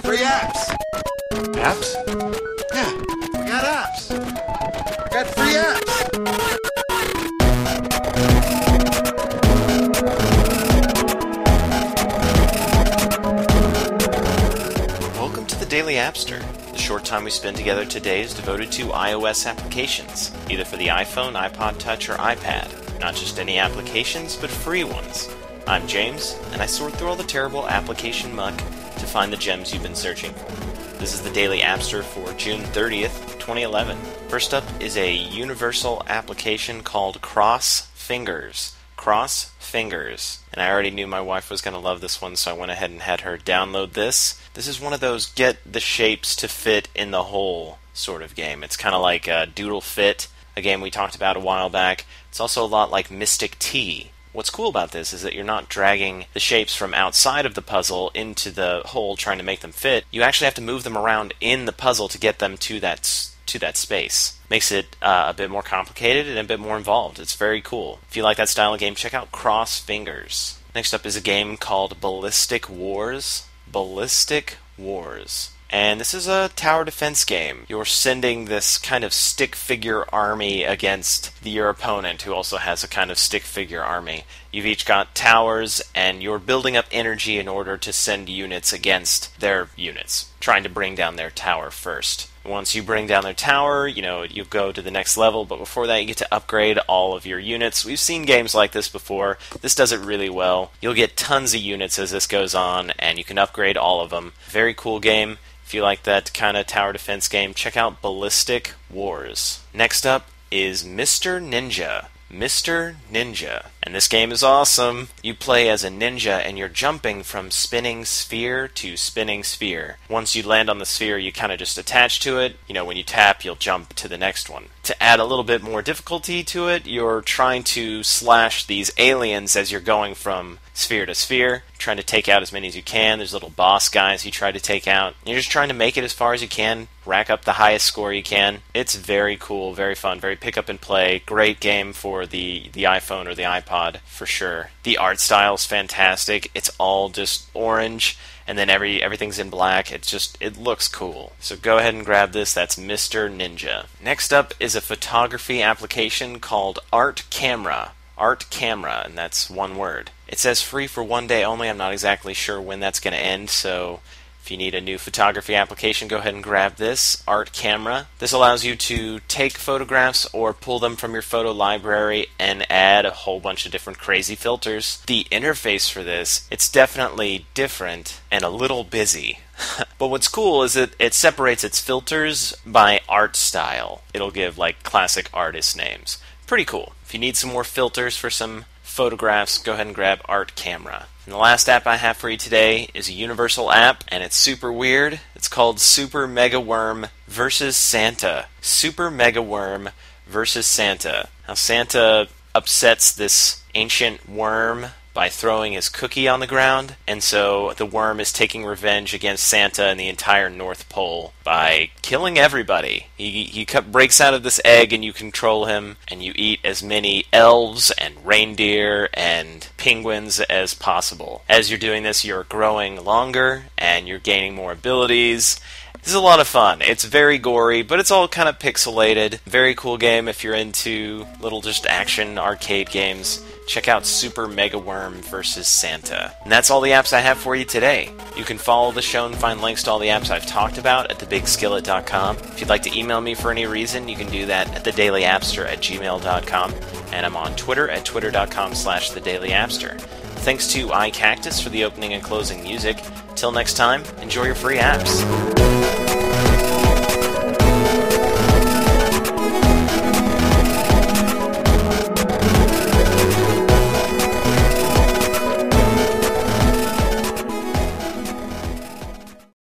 free apps. Apps? Yeah, we got apps. We got free apps. Welcome to the Daily Appster. The short time we spend together today is devoted to iOS applications, either for the iPhone, iPod Touch, or iPad. Not just any applications, but free ones. I'm James, and I sort through all the terrible application muck to find the gems you've been searching for. This is the Daily Appster for June 30th, 2011. First up is a universal application called Cross Fingers. Cross Fingers. And I already knew my wife was going to love this one, so I went ahead and had her download this. This is one of those get the shapes to fit in the hole sort of game. It's kind of like Doodle Fit, a game we talked about a while back. It's also a lot like Mystic T. What's cool about this is that you're not dragging the shapes from outside of the puzzle into the hole trying to make them fit. You actually have to move them around in the puzzle to get them to that space. Makes it a bit more complicated and a bit more involved. It's very cool. If you like that style of game, check out Cross Fingers. Next up is a game called Ballistic Wars. Ballistic Wars. And this is a tower defense game. You're sending this kind of stick figure army against your opponent, who also has a kind of stick figure army. You've each got towers, and you're building up energy in order to send units against their units, trying to bring down their tower first. Once you bring down their tower, you go to the next level, but before that you get to upgrade all of your units. We've seen games like this before. This does it really well. You'll get tons of units as this goes on, and you can upgrade all of them. Very cool game. If you like that kind of tower defense game, check out Ballistic Wars. Next up is Mr. Ninja. Mr. Ninja. And this game is awesome. You play as a ninja and you're jumping from spinning sphere to spinning sphere. Once you land on the sphere, you kind of just attach to it. When you tap, you'll jump to the next one. To add a little bit more difficulty to it, you're trying to slash these aliens as you're going from sphere to sphere, trying to take out as many as you can. There's little boss guys you try to take out. You're just trying to make it as far as you can, rack up the highest score you can. It's very cool, very fun, very pick up and play. Great game for the iPhone or the iPod, for sure. The art style is fantastic. It's all just orange, and then everything's in black. It looks cool. So go ahead and grab this. That's Mr. Ninja. Next up is a photography application called Art Camera. Art Camera, and that's one word. It says free for one day only. I'm not exactly sure when that's going to end, so if you need a new photography application, go ahead and grab this, Art Camera. This allows you to take photographs or pull them from your photo library and add a whole bunch of different crazy filters. The interface for this, it's definitely different and a little busy. But what's cool is that it separates its filters by art style. It'll give like classic artist names. Pretty cool. If you need some more filters for some photographs, go ahead and grab Art Camera. And the last app I have for you today is a universal app, and it's super weird. It's called Super Mega Worm vs. Santa. Super Mega Worm vs. Santa. Now Santa upsets this ancient worm by throwing his cookie on the ground, and so the worm is taking revenge against Santa and the entire North Pole by killing everybody. He breaks out of this egg and you control him, and you eat as many elves and reindeer and penguins as possible. As you're doing this, you're growing longer and you're gaining more abilities. This is a lot of fun. It's very gory, but it's all kind of pixelated. Very cool game if you're into little just action arcade games. Check out Super Mega Worm vs. Santa. And that's all the apps I have for you today. You can follow the show and find links to all the apps I've talked about at thebigskillet.com. If you'd like to email me for any reason, you can do that at thedailyapster@gmail.com. And I'm on Twitter at twitter.com/thedailyapster. Thanks to iCactus for the opening and closing music. Till next time, enjoy your free apps.